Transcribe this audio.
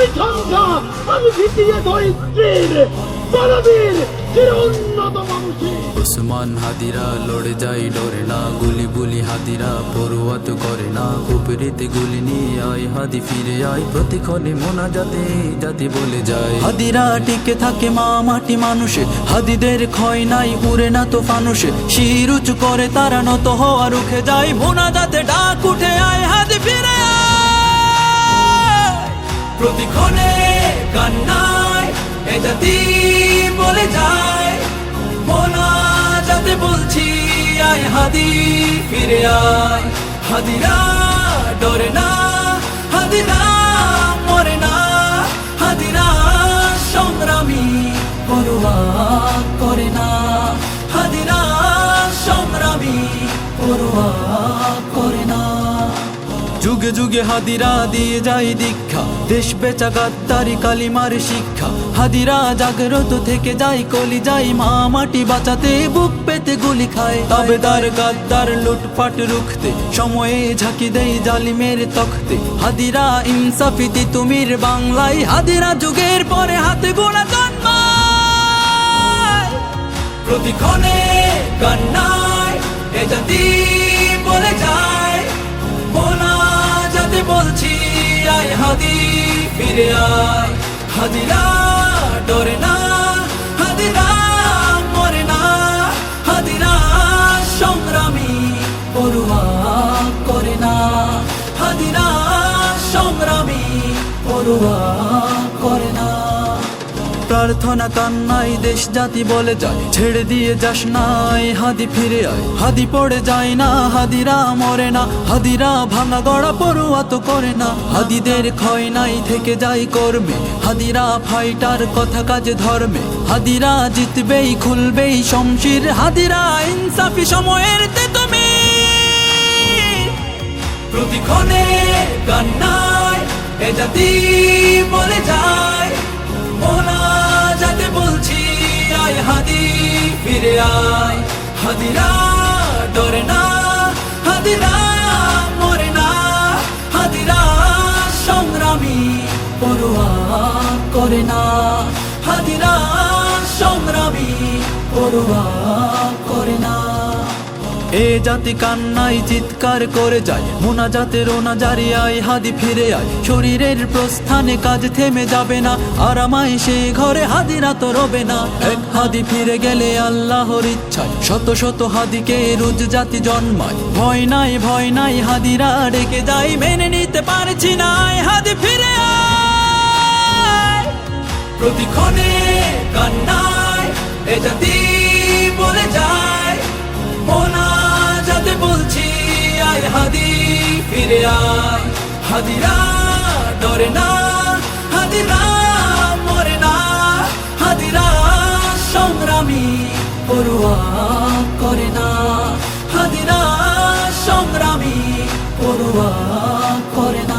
আমি ঝঞ্ঝা, আমি ভিতিয়ে ধরিত্রীর বলবীর চির উন্নত মানুষের। ওসমান হাদিরা লড়ে যায় ডরে না, গুলি বুলি হাদিরা পড়ুয়াত করে না। কুপরিতে গুলি নিয়ে আয় হাদি ফিরে আয়, প্রতিক্ষণে মোনাজাতে জাতি বলে যায়। হাদিরা টিকে থাকে মা মাটি মানুষে, হাদিদের ক্ষয় নাই উড়ে না তো ফানুষে। শির উঁচু করে তারা নত হওয়া রুখে যায়, মোনাজাতে ডাক উঠে আয় হাদি ফিরে আয়। প্রতিক্ষণে কান্নায় এ জাতি বলে যায়, মোনাজাতে বলছি আয় হাদি ফিরে আয়। হাদিরা ডরে না, হাদিরা মরে না, হাদিরা সংগ্রামী পরোয়া করে না, হাদিরা সংগ্রামী পরোয়া করে না। যুগে যুগে হাদিরা দিয়ে যায় দীক্ষা, দেশ বেচা গাদ্দারি কালিমার শিক্ষা। হাদিরা জাগ্রত থেকে যায় কলি যায়, মা মাটি বাঁচাতে বুক পেতে গুলি খায়। তাবেদার গাদ্দার লুটপাট রুখতে সময়ে ঝাঁকি দেয় জালিমের তখতে। হাদিরা ইনসাফিতি তুমির বাংলায়, হাদিরা যুগের পরে হাতে গোনা জন্মায়। প্রতিক্ষণে কান্নায় এ জাতি বলে যায়, মোনাজাতে বলছি আয় হাদি ফিরে আয়। হাদিরা ডরে না, হাদিরা মরে না, হাদিরা সংগ্রামী পরোয়া করে না, হাদিরা সংগ্রামী পরোয়া করে না। প্রার্থনা কান্নায় দেশ জাতি বলে যায়, ছেড়ে দিয়ে যাস না আয় হাদি ফিরে আয়। হাদি পড়ে যায় না, হাদিরা মরে না, হাদিরা ভাঙা গড়া পড়ুয়া তো করে না। হাদিদের ক্ষয় নাই থেকে যায় কর্মে, হাদিরা ফাইটার কথা কাজে ধর্মে। হাদিরা জিতবেই খুলবেই শমশির, হাদিরা ইনসাফি সময়ের তুমি। প্রতিক্ষণে কান্নায় এ জাতি বলে যায়, মোনাজাতে বলছি আয় হাদি ফিরে আয়। হাদিরা ডরে না, হাদিরা মরে না, হাদিরা সংগ্রামী পরোয়া করে না, হাদিরা সংগ্রামী পরোয়া করে না। এ জাতি কান্নাই চিৎকার করে যায়, মোনাজাতে রোনা জারি আয় হাদি ফিরে আয়। শরীরের প্রস্থানে কাজ থেমে যাবে না, আরামায় সে ঘরে হাদিরা তো রবে না। এক হাদি ফিরে গেলে আল্লাহর ইচ্ছায় শত শত হাদিকে রোজ জাতি জন্মায়। ভয় নাই ভয় নাই হাদিরা ডেকে যায়, মেনে নিতে পারছি না আয় হাদি ফিরে আয়। প্রতিক্ষণে কান্নায় এ জাতি বলে যায়, মোনাজাতে বলছি আয় হাদি ফিরে আয়। হাদিরা ডরে না, হাদিরা মরে না, হাদিরা সংগ্রামী পরোয়া করে না, হাদিরা সংগ্রামী পরোয়া করে না।